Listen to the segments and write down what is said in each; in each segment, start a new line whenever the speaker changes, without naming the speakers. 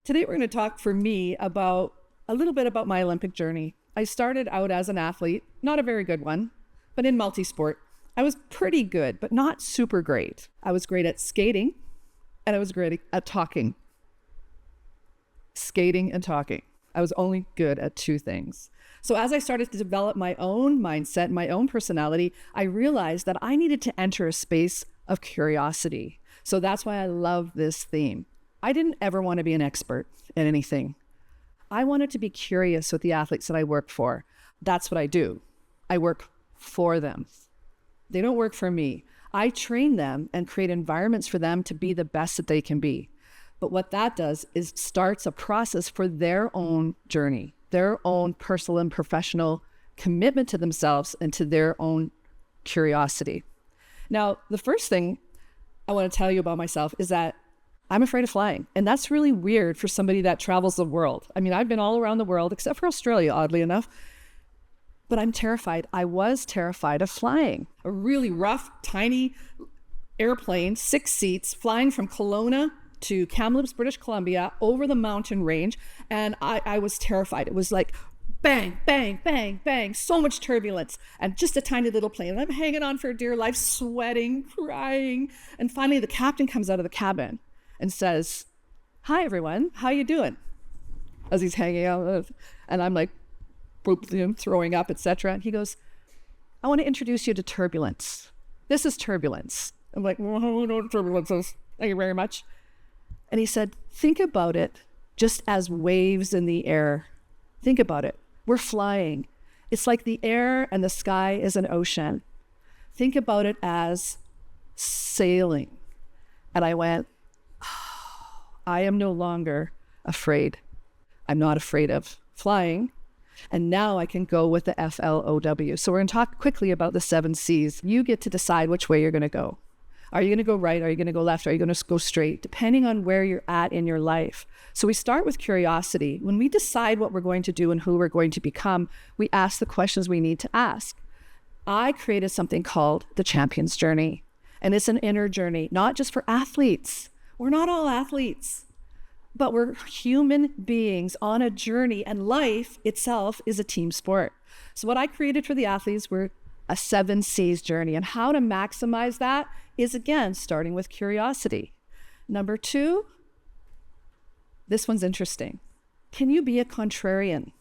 Today we're going to talk for me about a little bit about my Olympic journey. I started out as an athlete, not a very good one, but in multi-sport. I was pretty good, but not super great. I was great at skating and I was great at talking. Skating and talking. I was only good at two things. So as I started to develop my own mindset, my own personality, I realized that I needed to enter a space of curiosity. So that's why I love this theme. I didn't ever want to be an expert in anything. I wanted to be curious with the athletes that I work for. That's what I do. I work for them. They don't work for me. I train them and create environments for them to be the best that they can be. But what that does is starts a process for their own journey, their own personal and professional commitment to themselves and to their own curiosity. Now, the first thing I want to tell you about myself is that I'm afraid of flying. And that's really weird for somebody that travels the world. I mean, I've been all around the world, except for Australia, oddly enough. But I'm terrified. I was terrified of flying. A really rough, tiny airplane, 6 seats, flying from Kelowna to Kamloops, British Columbia, over the mountain range. And I was terrified. It was like bang, bang, bang, bang, so much turbulence, and just a tiny little plane. And I'm hanging on for dear life, sweating, crying. And finally, the captain comes out of the cabin and says, "Hi, everyone. How you doing?" As he's hanging out, and I'm like, throwing up, etc. And he goes, "I want to introduce you to turbulence. This is turbulence." I'm like, "Well, I don't know what turbulence is. Thank you very much." And he said, "Think about it just as waves in the air. Think about it. We're flying. It's like the air and the sky is an ocean. Think about it as sailing." And I went, I am no longer afraid. I'm not afraid of flying. And now I can go with the FLOW. So we're going to talk quickly about the 7 C's. You get to decide which way you're going to go. Are you going to go right? Are you going to go left? Are you going to go straight? Depending on where you're at in your life. So we start with curiosity. When we decide what we're going to do and who we're going to become, we ask the questions we need to ask. I created something called the Champion's Journey. And it's an inner journey, not just for athletes. We're not all athletes, but we're human beings on a journey, and life itself is a team sport. So what I created for the athletes were a 7 C's journey, and how to maximize that is, again, starting with curiosity. Number 2, this one's interesting. Can you be a contrarian?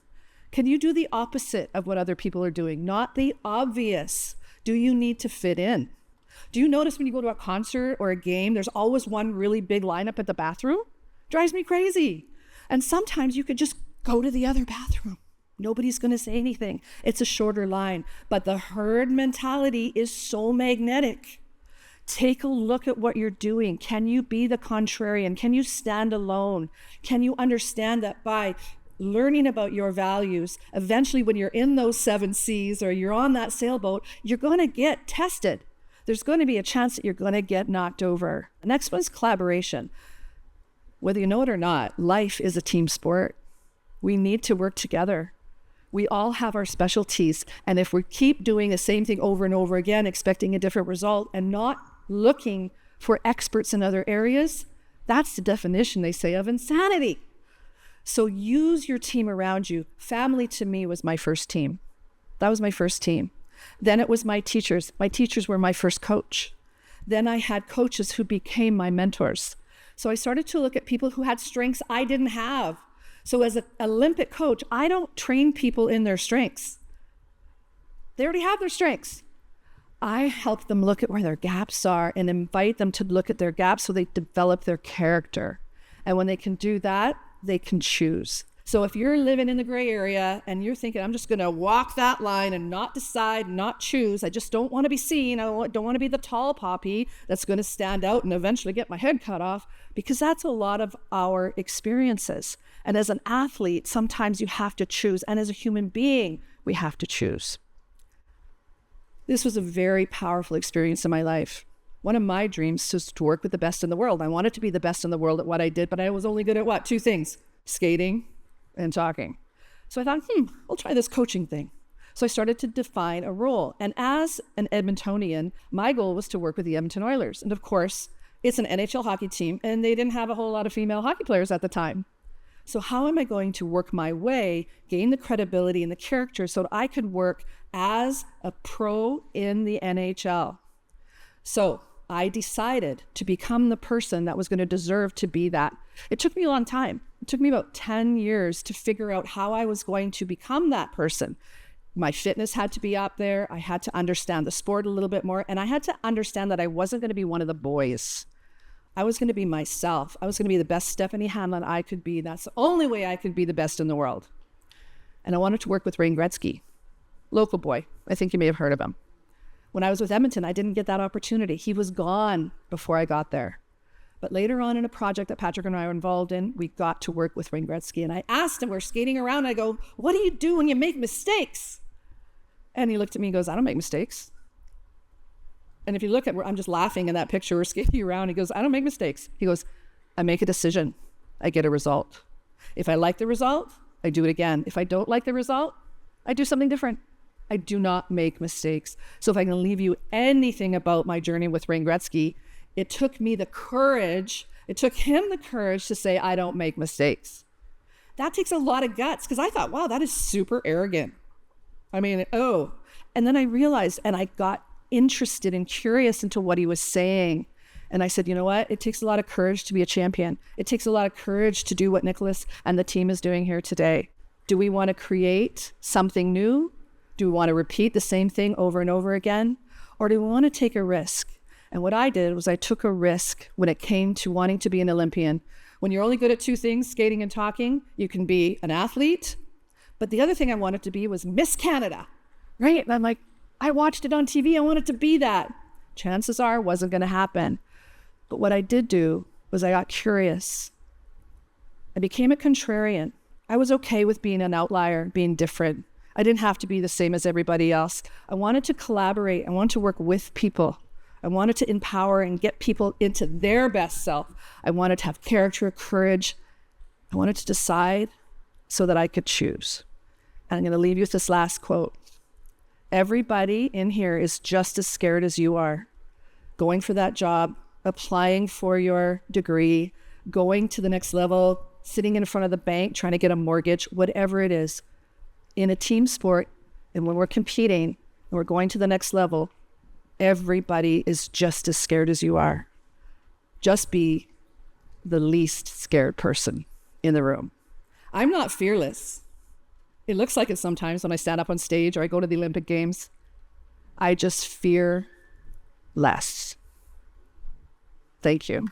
Can you do the opposite of what other people are doing? Not the obvious. Do you need to fit in? Do you notice when you go to a concert or a game, there's always one really big lineup at the bathroom? Drives me crazy. And sometimes you could just go to the other bathroom. Nobody's going to say anything. It's a shorter line. But the herd mentality is so magnetic. Take a look at what you're doing. Can you be the contrarian? Can you stand alone? Can you understand that by learning about your values, eventually when you're in those 7 C's or you're on that sailboat, you're going to get tested. There's going to be a chance that you're going to get knocked over. The next one is collaboration. Whether you know it or not, life is a team sport. We need to work together. We all have our specialties. And if we keep doing the same thing over and over again, expecting a different result and not looking for experts in other areas, that's the definition, they say, of insanity. So use your team around you. Family to me was my first team. That was my first team. Then it was my teachers. My teachers were my first coach. Then I had coaches who became my mentors. So I started to look at people who had strengths I didn't have. So as an Olympic coach, I don't train people in their strengths. They already have their strengths. I help them look at where their gaps are and invite them to look at their gaps so they develop their character. And when they can do that, they can choose. So if you're living in the gray area and you're thinking, I'm just going to walk that line and not decide, not choose, I just don't want to be seen, I don't want to be the tall poppy that's going to stand out and eventually get my head cut off, because that's a lot of our experiences. And as an athlete, sometimes you have to choose. And as a human being, we have to choose. This was a very powerful experience in my life. One of my dreams was to work with the best in the world. I wanted to be the best in the world at what I did, but I was only good at what? 2 things, skating and talking. So I thought, I'll try this coaching thing. So I started to define a role. And as an Edmontonian, my goal was to work with the Edmonton Oilers. And of course, it's an NHL hockey team, and they didn't have a whole lot of female hockey players at the time. So how am I going to work my way, gain the credibility and the character so that I could work as a pro in the NHL? So I decided to become the person that was going to deserve to be that. It took me a long time. It took me about 10 years to figure out how I was going to become that person. My fitness had to be up there. I had to understand the sport a little bit more. And I had to understand that I wasn't going to be one of the boys. I was going to be myself. I was going to be the best Stephanie Hanlon I could be. That's the only way I could be the best in the world. And I wanted to work with Wayne Gretzky, local boy. I think you may have heard of him. When I was with Edmonton, I didn't get that opportunity. He was gone before I got there. But later on in a project that Patrick and I were involved in, we got to work with Wayne Gretzky. And I asked him, we're skating around, and I go, what do you do when you make mistakes? And he looked at me and goes, I don't make mistakes. And if you look at, I'm just laughing in that picture, we're skating around. He goes, I don't make mistakes. He goes, I make a decision. I get a result. If I like the result, I do it again. If I don't like the result, I do something different. I do not make mistakes. So if I can leave you anything about my journey with Wayne Gretzky, it took me the courage, it took him the courage to say, I don't make mistakes. That takes a lot of guts, because I thought, wow, that is super arrogant. I mean, oh. And then I realized, and I got interested and curious into what he was saying. And I said, you know what? It takes a lot of courage to be a champion. It takes a lot of courage to do what Nicholas and the team is doing here today. Do we want to create something new? Do we want to repeat the same thing over and over again? Or do we want to take a risk? And what I did was I took a risk when it came to wanting to be an Olympian. When you're only good at two things, skating and talking, you can be an athlete. But the other thing I wanted to be was Miss Canada, right? And I'm like, I watched it on TV. I wanted to be that. Chances are it wasn't going to happen. But what I did do was I got curious. I became a contrarian. I was okay with being an outlier, being different. I didn't have to be the same as everybody else. I wanted to collaborate. I wanted to work with people. I wanted to empower and get people into their best self. I wanted to have character, courage. I wanted to decide so that I could choose. And I'm going to leave you with this last quote. Everybody in here is just as scared as you are. Going for that job, applying for your degree, going to the next level, sitting in front of the bank, trying to get a mortgage, whatever it is. In a team sport, and when we're competing and we're going to the next level, everybody is just as scared as you are. Just be the least scared person in the room. I'm not fearless. It looks like it sometimes when I stand up on stage or I go to the Olympic Games. I just fear less. Thank you.